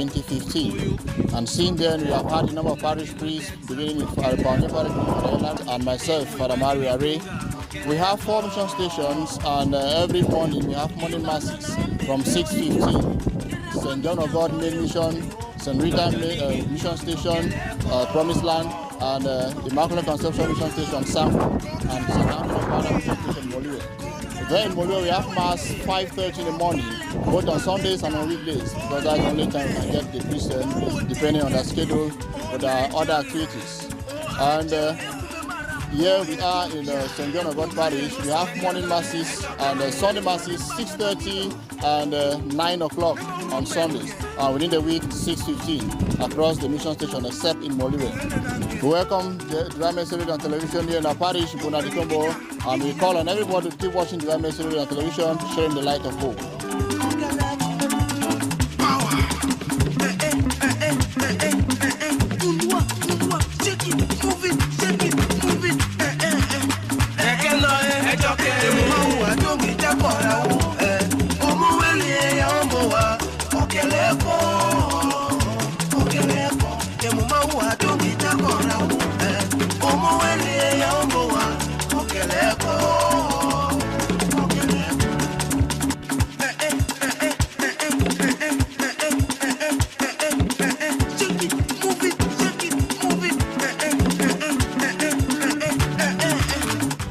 2015. And since then, we have had a number of parish priests, beginning with Father Parish and myself, Father Mario Ray. We have 4 mission stations, and every morning we have morning masses from 6:15. St. John of God Main Mission, St. Rita Mission Station, Promised Land, and Immaculate Conception Mission Station, Sanford, and St. Anthony of Padua Mission Station, Moliwe. Then in Moliwe we have Mass 5:30 in the morning, both on Sundays and on weekdays, because that's the only time we can get the Christian, depending on their schedule or their other activities. And here we are in St. John of God Parish. We have morning masses and Sunday masses 6:30 and 9 o'clock on Sundays. Within the week 6:15 across the mission station, except in Moliwe. We welcome the Divine Mercy Radio and Television here in our parish, Buea de Combo, and we call on everybody to keep watching Divine Mercy Radio and Television, sharing the light of hope.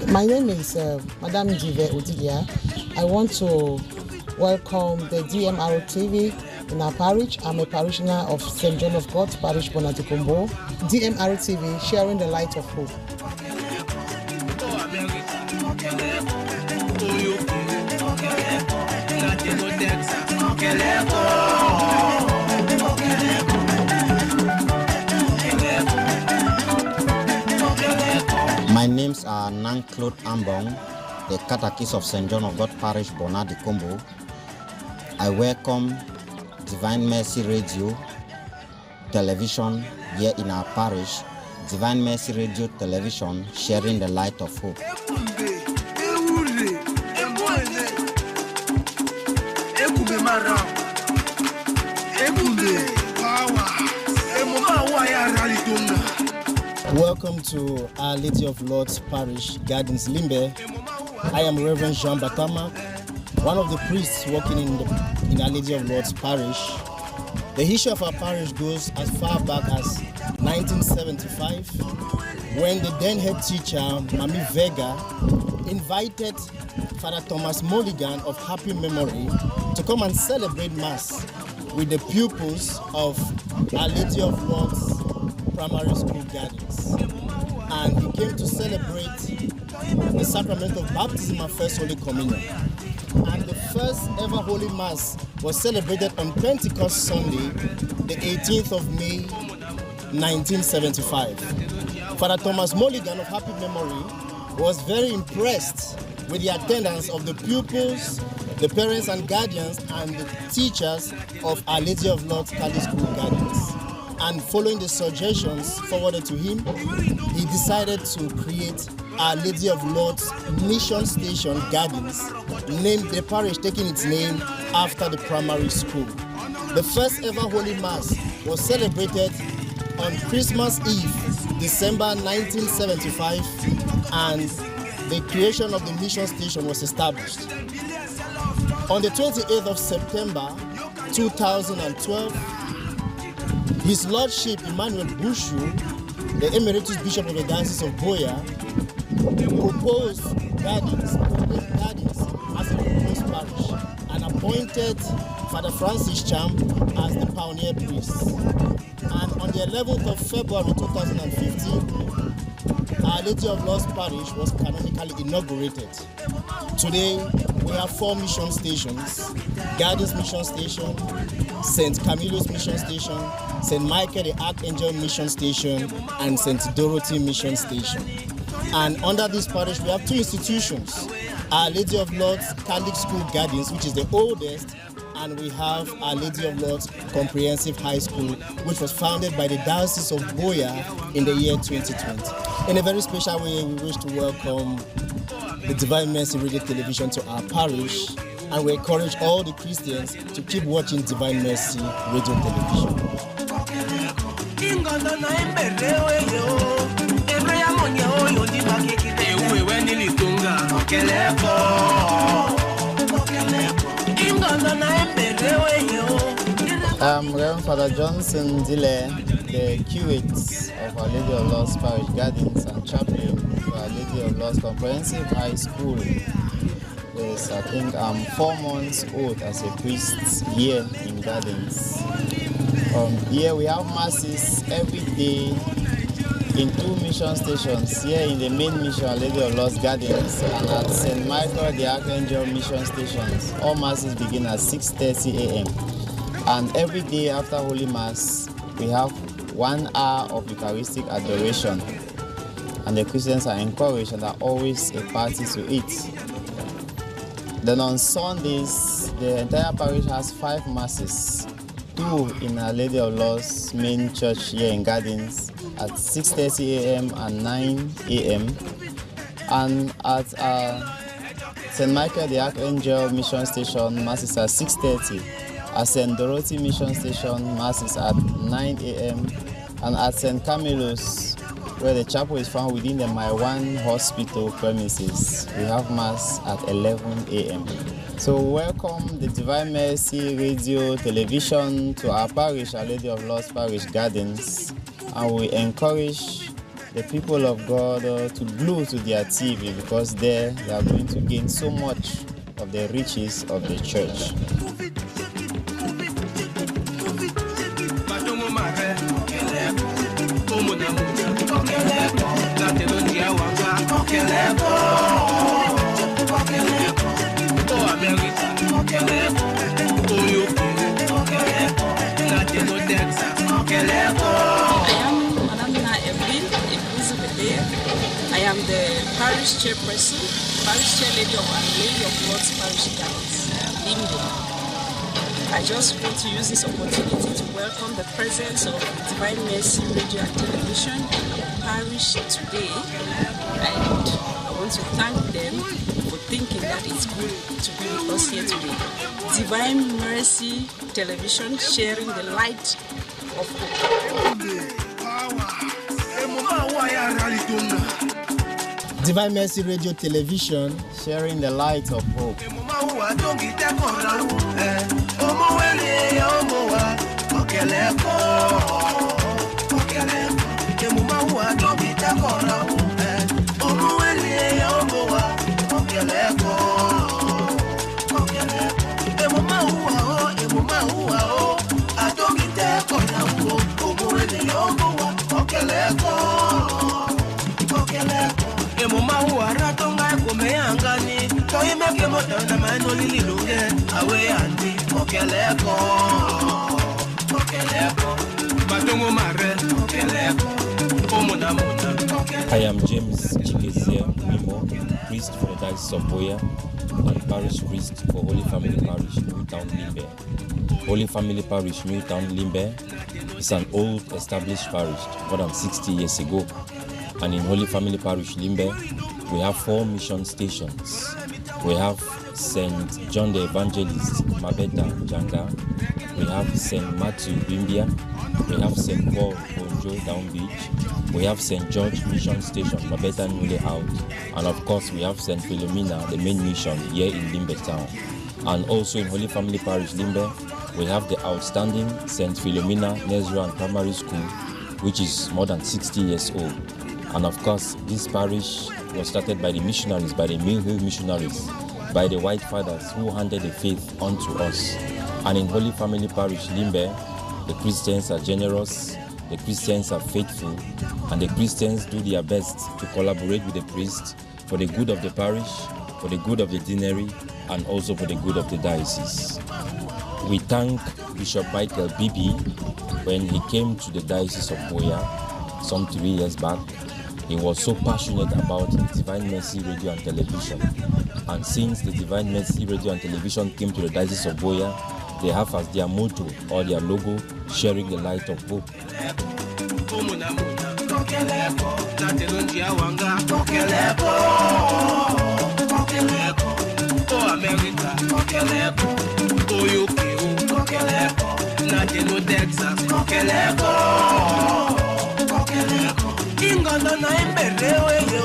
My name is Madame Jive Odigia. I want to welcome the DMRTV in our parish. I'm a parishioner of St. John of God Parish, Buea de Combo. DMRTV, sharing the light of hope. My names are Nan-Claude Ambong, the Catechist of St. John of God Parish, Buea de Combo. I welcome Divine Mercy Radio, Television here in our parish. Divine Mercy Radio, Television, sharing the light of hope. Welcome to Our Lady of Lords Parish, Gardens, Limbe. I am Reverend Jean Batama, one of the priests working in Our Lady of Lords Parish. The history of our parish goes as far back as 1975, when the then head teacher, Mami Vega, invited Father Thomas Mulligan of happy memory to come and celebrate Mass with the pupils of Our Lady of Lords Primary School Gardens. And he came to celebrate the sacrament of baptism and first Holy Communion. And the first ever Holy Mass was celebrated on Pentecost Sunday, the 18th of May, 1975. Father Thomas Mulligan of happy memory was very impressed with the attendance of the pupils, the parents and guardians, and the teachers of Our Lady of Lords Catholic School Gardens. And following the suggestions forwarded to him, he decided to create Our Lady of Lords Mission Station Gardens, named the parish taking its name after the primary school. The first ever Holy Mass was celebrated on Christmas Eve, December 1975, and the creation of the mission station was established. On the 28th of September 2012, His Lordship Emmanuel Bushu, the Emeritus Bishop of the Diocese of Buea, proposed Gardens as a proposed parish and appointed Father Francis Cham as the pioneer priest. And on the 11th of February 2015, Our Lady of Lords Parish was canonically inaugurated. Today, we have 4 mission stations: Gardens Mission Station, St. Camillus Mission Station, St. Michael the Archangel Mission Station, and St. Dorothy Mission Station. And under this parish, we have 2 institutions: Our Lady of Lords Catholic School Gardens, which is the oldest, and we have Our Lady of Lords Comprehensive High School, which was founded by the Diocese of Buea in the year 2020. In a very special way, we wish to welcome the Divine Mercy Radio Television to our parish. and we encourage all the Christians to keep watching Divine Mercy Radio Television. Reverend Father Johnson Dile, the curate of Our Lady of Lourdes Parish Gardens and chaplain for Our Lady of Lourdes Comprehensive High School. Yes, I think I'm 4 months old as a priest here in Gardens. Here we have masses every day in 2 mission stations, here in the main mission, Our Lady of Lourdes Gardens, and at St. Michael the Archangel mission stations. All masses begin at 6:30 a.m. And every day after Holy Mass, we have 1 hour of Eucharistic adoration. And the Christians are encouraged and are always a party to it. Then on Sundays, the entire parish has 5 masses. 2 in Our Lady of Lourdes main church here in Gardens at 6:30 a.m. and 9 a.m. And at St. Michael the Archangel mission station, masses at 6:30. At St. Dorothy mission station, masses at 9 a.m. And at St. Camillus, where the chapel is found within the My1 hospital premises, we have mass at 11 a.m. So welcome the Divine Mercy Radio Television to our parish, Our Lady of Lourdes Parish Gardens, and we encourage the people of God to glue to their TV, because there they are going to gain so much of the riches of the church. I am the parish chairperson, parish chair lady of Our Lady of Lourdes Parish Gardens, Limbo. I just want to use this opportunity to welcome the presence of Divine Mercy Radio and Television in our parish today, and I want to thank them for thinking that it's good to be with us here today. Divine Mercy Television, sharing the light of hope. Divine Mercy Radio Television, sharing the light of hope. I am James Chikesia Mimo, priest for the Diocese of Buea and parish priest for Holy Family Parish, Newtown Limbe. Holy Family Parish, Newtown Limbe is an old established parish, more than 60 years ago. And in Holy Family Parish, Limbe, we have 4 mission stations. We have St. John the Evangelist, Mabeta, Janga. We have St. Matthew, Bimbia. We have St. Paul, Bonjo, Down Beach. We have St. George Mission Station, Mabeta, Newly Out. And of course, we have St. Philomena, the main mission here in Limbe Town. And also in Holy Family Parish, Limbe, we have the outstanding St. Philomena Nursery and Primary School, which is more than 60 years old. And of course, this parish was started by the missionaries, by the Mill Hill missionaries, by the white fathers who handed the faith onto us. And in Holy Family Parish, Limbe, the Christians are generous, the Christians are faithful, and the Christians do their best to collaborate with the priest for the good of the parish, for the good of the deanery, and also for the good of the diocese. We thank Bishop Michael Bibi when he came to the Diocese of Buea some 3 years back. He was so passionate about Divine Mercy Radio and Television. And since the Divine Mercy Radio and Television came to the Diocese of Buea, they have as their motto or their logo, sharing the light of hope. America, kokeleko. Go UK, kokeleko. Nadeno Texas, kokeleko. Kokeleko. Ingondo na imberewe yo.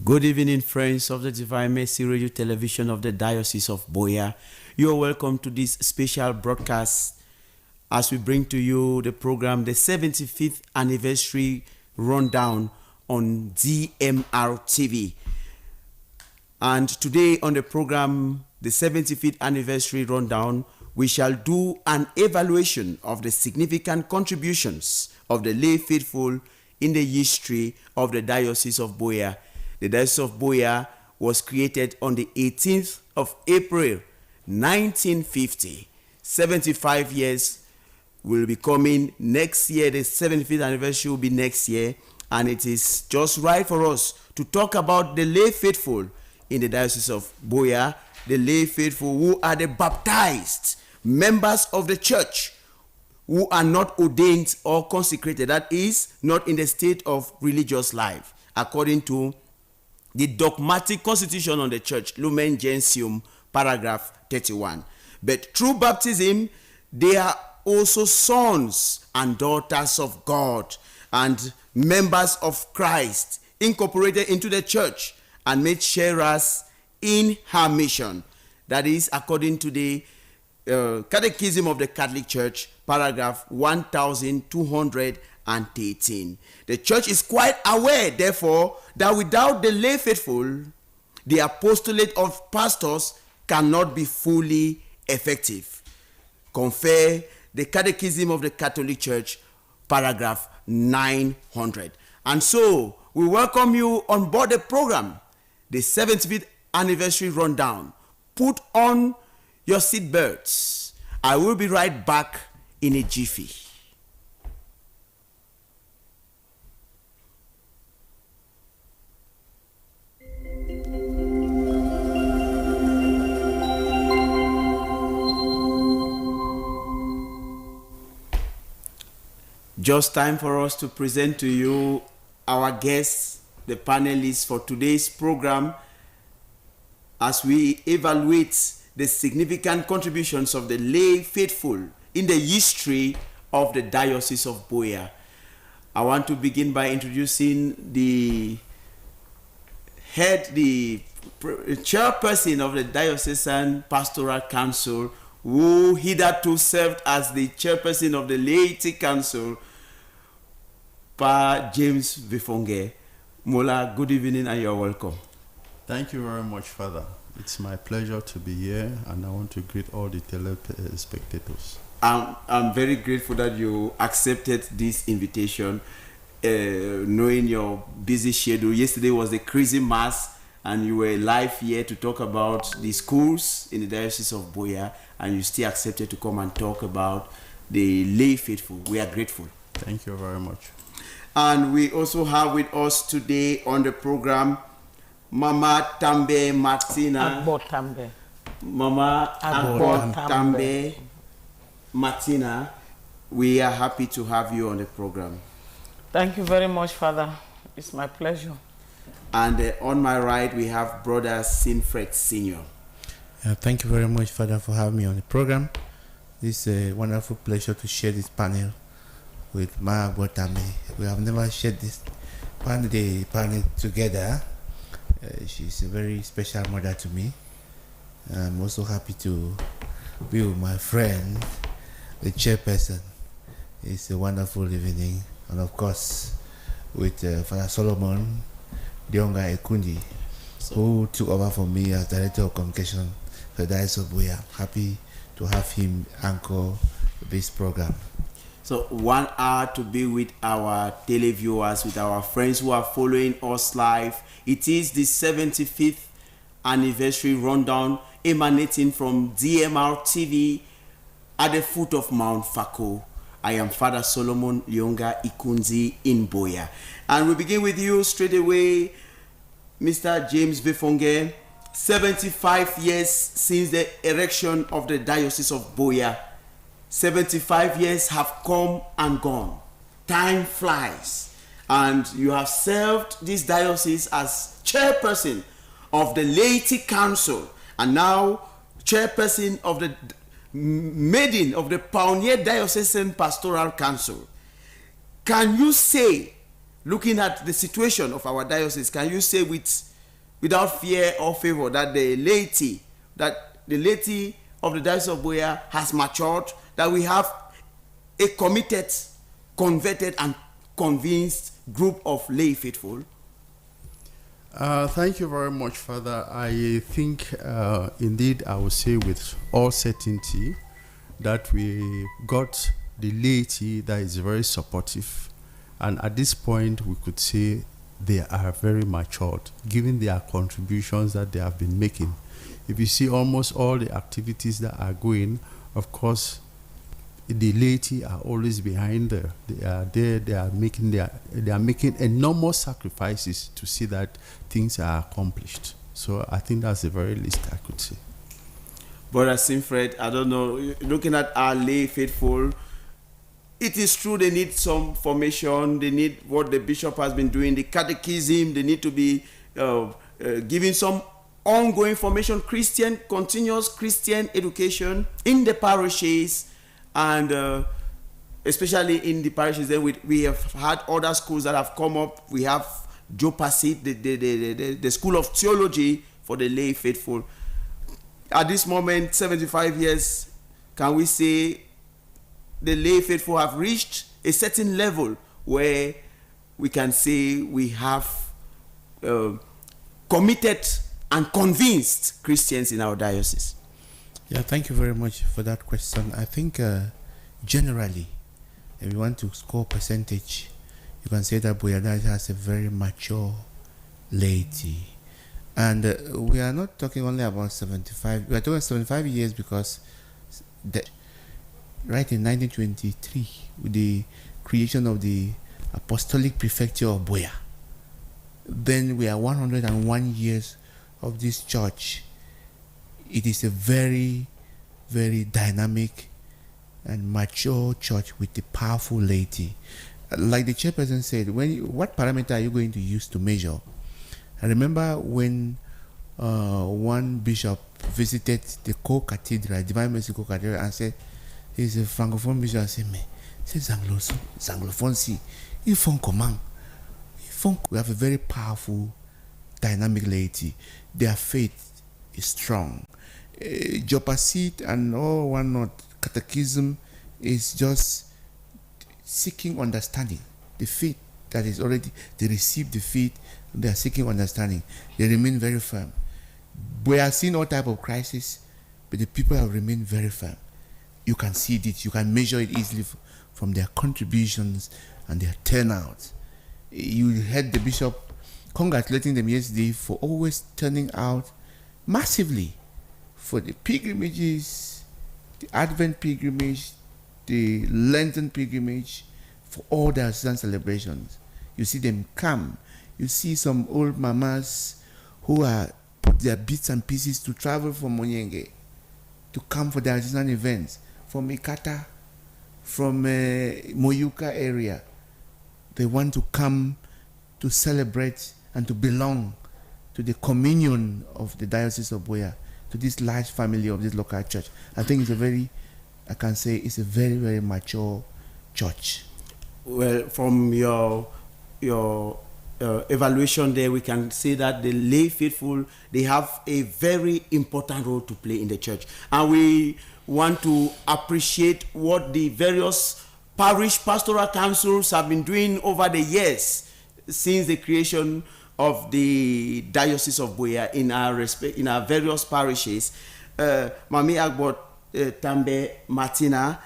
Good evening, friends of the Divine Mercy Radio Television of the Diocese of Buea. You are welcome to this special broadcast as we bring to you the program, the 75th anniversary rundown on DMRTV. And today on the program, the 75th anniversary rundown, we shall do an evaluation of the significant contributions of the lay faithful in the history of the Diocese of Buea. The Diocese of Buea was created on the 18th of April, 1950. 75 years will be coming next year. The 75th anniversary will be next year. And it is just right for us to talk about the lay faithful in the Diocese of Buea, the lay faithful who are the baptized members of the church, who are not ordained or consecrated, that is, not in the state of religious life, according to the dogmatic constitution on the church, Lumen Gentium, paragraph 31. But through baptism, they are also sons and daughters of God and members of Christ, incorporated into the church and made sharers in her mission. That is according to the Catechism of the Catholic Church, paragraph 1213. The church is quite aware, therefore, that without the lay faithful, the apostolate of pastors cannot be fully effective. Compare the Catechism of the Catholic Church, paragraph 900. And so, we welcome you on board the program, the 75th anniversary rundown. Put on your seatbelts. I will be right back in a jiffy. Just time for us to present to you our guests, the panelists for today's program, as we evaluate the significant contributions of the lay faithful in the history of the Diocese of Buea. I want to begin by introducing the chairperson of the Diocesan Pastoral Council, who hitherto served as the chairperson of the Laity Council, Pa James Vifonge. Mola, good evening and you're welcome. Thank you very much, Father. It's my pleasure to be here, and I want to greet all the telespectators. I'm very grateful that you accepted this invitation, knowing your busy schedule. Yesterday was the Clergy Mass, and you were live here to talk about the schools in the Diocese of Buea, and you still accepted to come and talk about the lay faithful. We are grateful. Thank you very much. And we also have with us today on the program Mama Tambe Martina. Agbo Tambe. Mama Agbo Tambe Martina. We are happy to have you on the program. Thank you very much, Father. It's my pleasure. And on my right, we have Brother Sinfred Senior. Thank you very much, Father, for having me on the program. It's a wonderful pleasure to share this panel with Ma Agbo Tambe. We have never shared this panel together. She's a very special mother to me. I'm also happy to be with my friend, the chairperson. It's a wonderful evening. And of course, with Father Solomon Dionga Ekundi, who took over for me as Director of Communication for the Diocese of Buea. Happy to have him anchor this program. So 1 hour to be with our televiewers, with our friends who are following us live. It is the 75th anniversary rundown emanating from DMRTV at the foot of Mount Fako. I am Father Solomon Lyonga Ikunzi in Buea. And we begin with you straight away, Mr. James Vifonge. 75 years since the erection of the Diocese of Buea. 75 years have come and gone. Time flies. And you have served this diocese as chairperson of the Laity Council and now chairperson of the maiden of the Pioneer Diocesan Pastoral Council. Can you say, looking at the situation of our diocese, can you say without fear or favor that the laity of the Diocese of Buea has matured, that we have a committed, converted and convinced group of lay faithful? Thank you very much, Father. I think indeed I will say with all certainty that we got the laity that is very supportive, and at this point we could say they are very matured given their contributions that they have been making. If you see almost all the activities that are going, of course the laity are always behind there. They are there. They are making enormous sacrifices to see that things are accomplished. So I think that's the very least I could say. Brother Sinfred, I don't know, looking at our lay faithful, it is true they need some formation. They need what the bishop has been doing, the catechism. They need to be giving some ongoing formation, continuous Christian education in the parishes. And especially in the parishes, then we have had other schools that have come up. We have Jopasit, the School of Theology for the lay faithful. At this moment, 75 years, can we say the lay faithful have reached a certain level where we can say we have committed and convinced Christians in our diocese? Yeah, thank you very much for that question. I think generally, if you want to score percentage, you can say that Buea has a very mature laity. And we are not talking only about 75. We are talking 75 years because right in 1923, with the creation of the Apostolic Prefecture of Buea, then we are 101 years of this church. It is a very, very dynamic and mature church with a powerful laity. Like the chairperson said, what parameter are you going to use to measure? I remember when one bishop visited the co-cathedral, Divine Mercy Co-Cathedral, and said, he's a francophone bishop. I said, c'est anglophone, si, ils font comment? We have a very powerful, dynamic laity. Their faith is strong. Jopasit and all whatnot, catechism is just seeking understanding. The faith that is already, they receive the faith, they are seeking understanding. They remain very firm. We have seen all type of crisis, but the people have remained very firm. You can see it, you can measure it easily from their contributions and their turnout. You heard the bishop congratulating them yesterday for always turning out massively for the pilgrimages, the Advent pilgrimage, the Lenten pilgrimage, for all their celebrations. You see them come. You see some old mamas who are put their bits and pieces to travel from Monyenge to come for their artisan events, from Ikata, from Moyuka area. They want to come to celebrate and to belong to the communion of the Diocese of Buea, to this large family of this local church. I think it's a very, very, very mature church. Well, from your evaluation there, we can say that the lay faithful, they have a very important role to play in the church. And we want to appreciate what the various parish pastoral councils have been doing over the years since the creation of the Diocese of Buea in our various parishes. Mami Agbot Tambe Martina,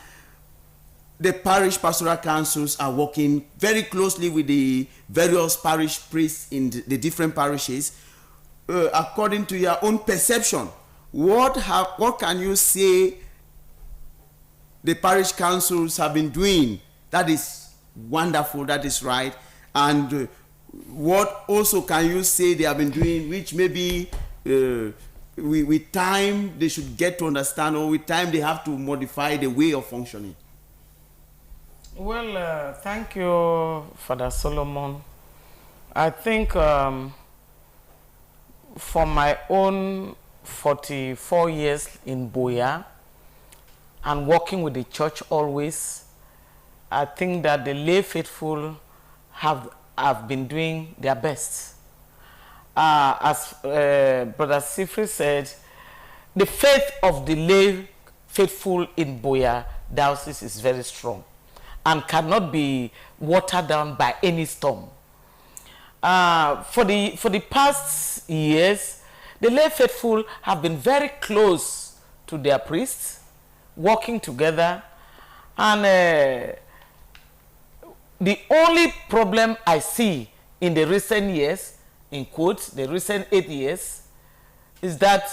the parish pastoral councils are working very closely with the various parish priests in the different parishes. According to your own perception, what can you say the parish councils have been doing that is wonderful, that is right, and what also can you say they have been doing which maybe with time they should get to understand, or with time they have to modify the way of functioning? Well, thank you, Father Solomon. I think for my own 44 years in Buea and working with the church always, I think that the lay faithful have been doing their best. As Brother Sifri said, the faith of the lay faithful in Buea Diocese is very strong and cannot be watered down by any storm. For the past years, the lay faithful have been very close to their priests, working together, and the only problem I see in the recent years, in quotes, the recent 8 years, is that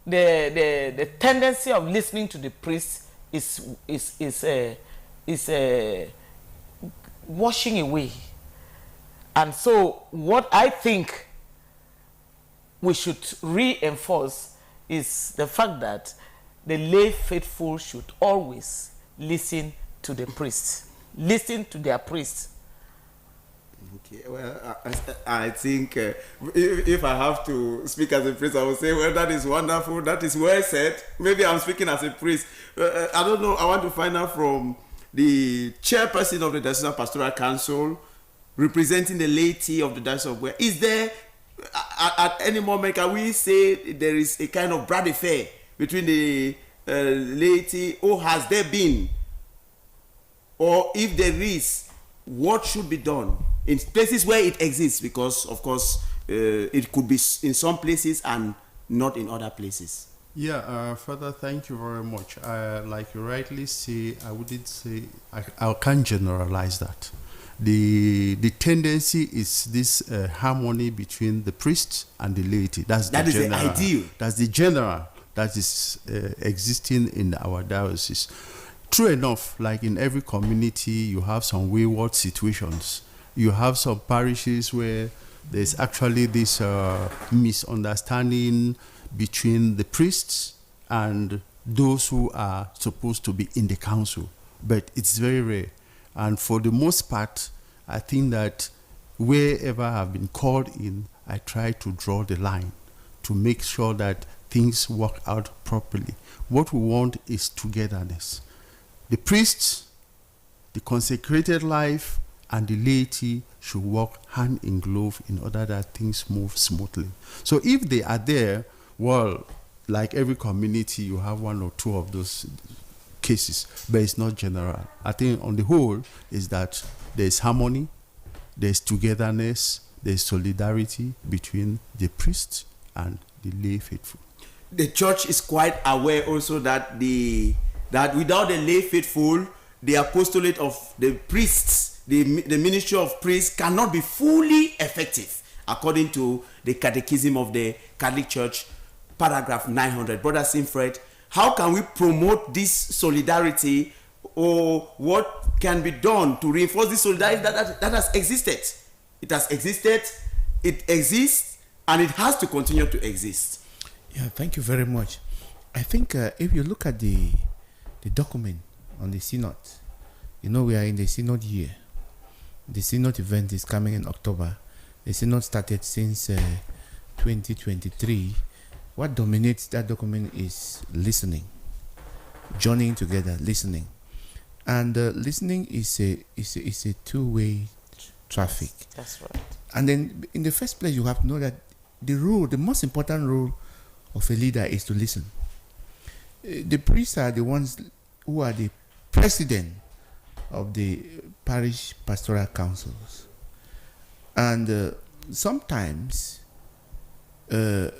the tendency of listening to the priest is washing away. And so what I think we should reinforce is the fact that the lay faithful should always listen to the priests, listen to their priests. Okay, well, I think if I have to speak as a priest, I will say, well, that is wonderful, that is well said. Maybe I'm speaking as a priest. I don't know, I want to find out from the chairperson of the Diocesan Pastoral Council, representing the laity of the Diocese of Buea. Is there, at any moment, can we say there is a kind of bad affair between the laity, or has there been? Or if there is, what should be done in places where it exists? Because, of course, it could be in some places and not in other places. Yeah, Father, thank you very much. Like you rightly say, I wouldn't say, I can't generalize that. The tendency is this harmony between the priest and the laity. That is the ideal. That's the general that is existing in our diocese. True enough, like in every community, you have some wayward situations. You have some parishes where there's actually this misunderstanding between the priests and those who are supposed to be in the council. But it's very rare. And for the most part, I think that wherever I've been called in, I try to draw the line to make sure that things work out properly. What we want is togetherness. The priests, the consecrated life, and the laity should work hand in glove in order that things move smoothly. So if they are there, well, like every community, you have one or two of those cases, but it's not general. I think on the whole is that there's harmony, there's togetherness, there's solidarity between the priest and the lay faithful. The church is quite aware also that that without the lay faithful, the apostolate of the priests, the ministry of priests cannot be fully effective, according to the Catechism of the Catholic Church, paragraph 900. Brother Simfred, how can we promote this solidarity, or what can be done to reinforce this solidarity that has existed? It has existed, it exists, and it has to continue to exist. Yeah, thank you very much. I think if you look at the document on the synod, you know we are in the synod year. The synod event is coming in October. The synod started since 2023. What dominates that document is listening, journeying together, listening, and listening is a two-way traffic. That's right. And then, in the first place, you have to know that the most important role of a leader is to listen. The priests are the ones who are the president of the parish pastoral councils, and sometimes they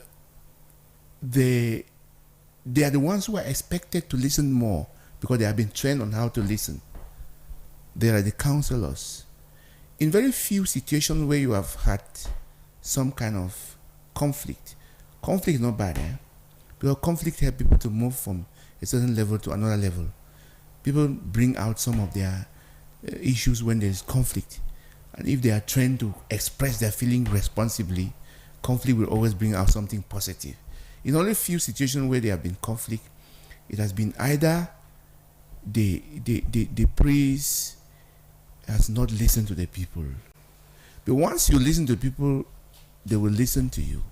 are the ones who are expected to listen more because they have been trained on how to listen. there are the counselors. In very few situations where you have had some kind of conflict is not bad, because conflict helps people to move from a certain level to another level. People bring out some of their issues when there is conflict, and if they are trained to express their feeling responsibly, conflict will always bring out something positive. In only few situations where there have been conflict, it has been either the priest has not listened to the people. But once you listen to people, they will listen to you.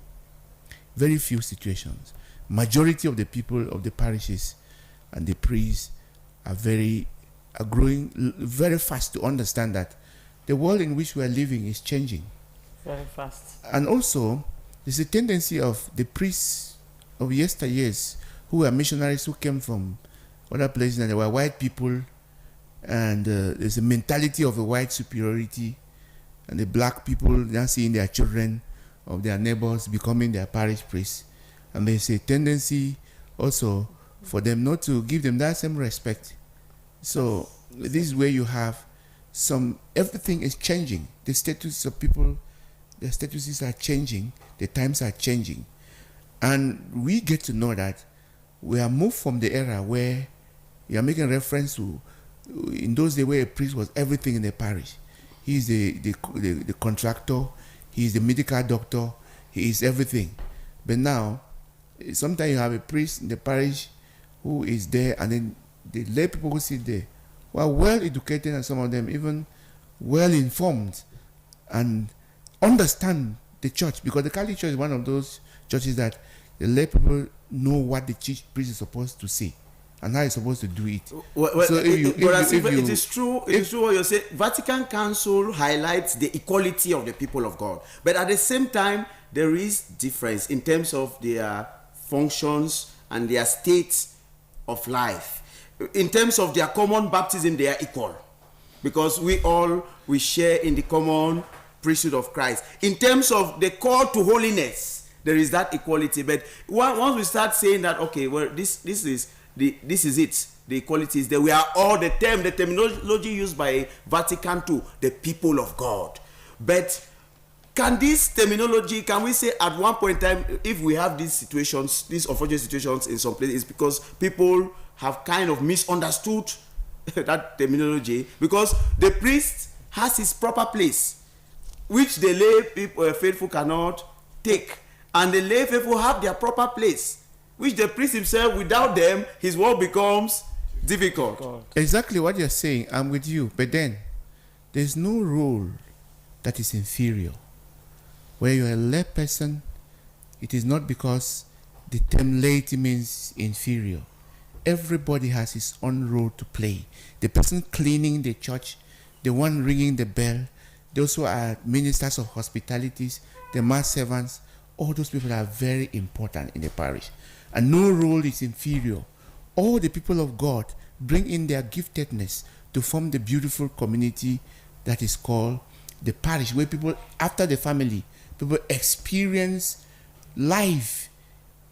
Very few situations. Majority of the people of the parishes and the priests are growing very fast to understand that the world in which we are living is changing. Very fast. And also, there's a tendency of the priests of yesteryears who were missionaries who came from other places, and they were white people, and there's a mentality of a white superiority, and the black people now seeing their children of their neighbors becoming their parish priests, and there's a tendency also for them not to give them that same respect. So this is where you have everything is changing. The status of people, their statuses are changing, the times are changing, and we get to know that we are moved from the era where you are making reference to, in those days where a priest was everything in the parish. He is the contractor, he is the medical doctor, he is everything. But now, sometimes you have a priest in the parish who is there, and then the lay people who sit there who are well educated, and some of them even well informed and understand the church, because the Catholic Church is one of those churches that the lay people know what the priest is supposed to say and how he's supposed to do it. So it is true what you say. Vatican Council highlights the equality of the people of God, but at the same time there is difference in terms of their functions and their states of life. In terms of their common baptism, they are equal, because we share in the common priesthood of Christ. In terms of the call to holiness, there is that equality. But once we start saying that, okay, well, this is it, the equality is there. We are all the terminology used by Vatican II, the people of God. But can we say at one point in time, if we have these situations, these unfortunate situations in some places, it's because people have kind of misunderstood that terminology, because the priest has his proper place, which the lay people, faithful cannot take, and the lay faithful have their proper place, which the priest himself, without them, his work becomes difficult. God. Exactly what you're saying, I'm with you. But then, there's no role that is inferior. Where you're a lay person, it is not because the term laity means inferior. Everybody has his own role to play. The person cleaning the church, the one ringing the bell, those who are ministers of hospitalities, the mass servants, all those people are very important in the parish. And no role is inferior. All the people of God bring in their giftedness to form the beautiful community that is called the parish, where people, after the family, people experience life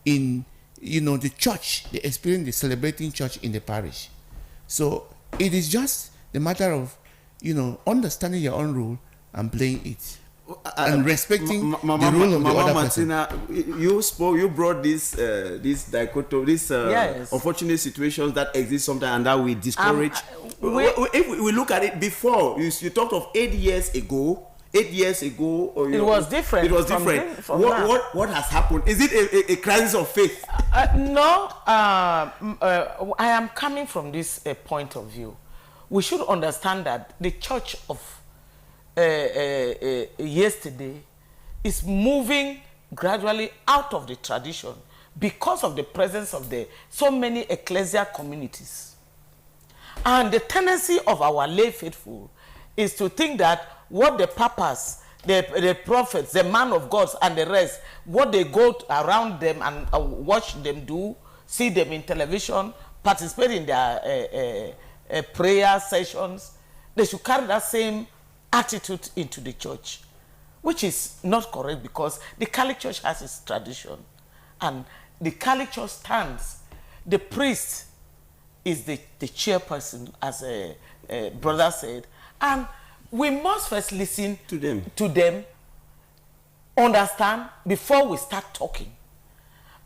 in the church. They experience the celebrating church in the parish. So it is just the matter of understanding your own role and playing it, and respecting the role of the other Martina, person. You brought this dichotomy, yes, unfortunate situations that exist sometimes, and that we discourage. If we look at it before, you talked of 8 years ago. 8 years ago, or it was different. It was different. What has happened? Is it a crisis of faith? No. I am coming from this point of view. We should understand that the church of yesterday is moving gradually out of the tradition because of the presence of so many ecclesial communities, and the tendency of our lay faithful is to think that what the papas, the prophets, the man of God, and the rest, what they go around them and watch them do, see them in television, participate in their prayer sessions, they should carry that same attitude into the church, which is not correct, because the Catholic Church has its tradition, and the Catholic Church stands. The priest is the chairperson, as a brother said, and we must first listen to them, understand before we start talking.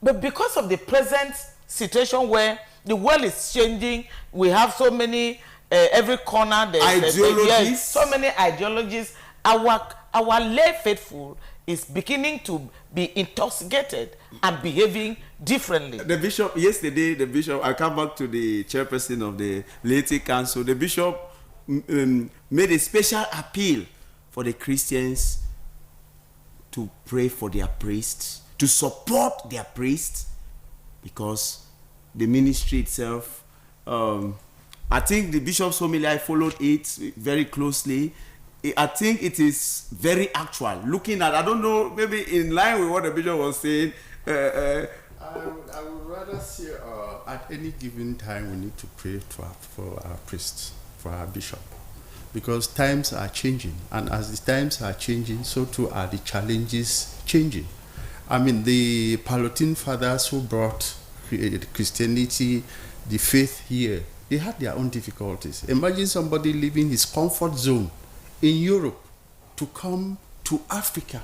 But because of the present situation where the world is changing, we have so many, every corner ideologies. So many ideologies. Our lay faithful is beginning to be intoxicated and behaving differently. The bishop, yesterday, I come back to the chairperson of the laity council. The bishop made a special appeal for the Christians to pray for their priests, to support their priests, because the ministry itself, I think the bishop's homily, I followed it very closely. I think it is very actual. Looking at, I don't know, maybe in line with what the bishop was saying. I would rather say at any given time we need to pray for our priests, for our bishop, because times are changing, and as the times are changing, so too are the challenges changing. I mean, the Palatine fathers who brought Christianity, the faith here, they had their own difficulties. Imagine somebody leaving his comfort zone in Europe to come to Africa.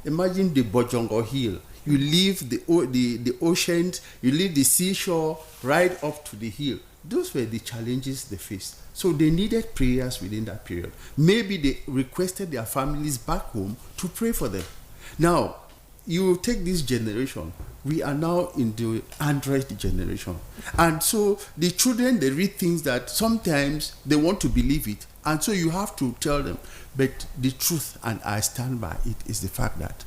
Imagine the Bojongo Hill. You leave the ocean, you leave the seashore right up to the hill. Those were the challenges they faced. So they needed prayers within that period. Maybe they requested their families back home to pray for them. Now, you take this generation, we are now in the Android generation. And so the children, they read things that sometimes they want to believe it. And so you have to tell them. But the truth, and I stand by it, is the fact that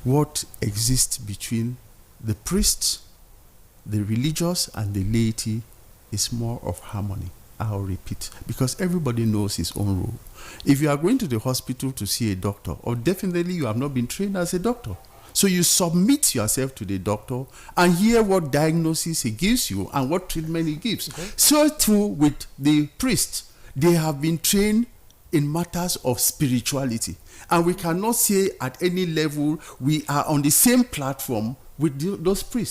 what exists between the priests, the religious, and the laity is more of harmony. I'll repeat, because everybody knows his own role. If you are going to the hospital to see a doctor, or definitely you have not been trained as a doctor, so you submit yourself to the doctor and hear what diagnosis he gives you and what treatment he gives. Okay. So too with the priests, they have been trained in matters of spirituality, and we cannot say at any level we are on the same platform with those priests.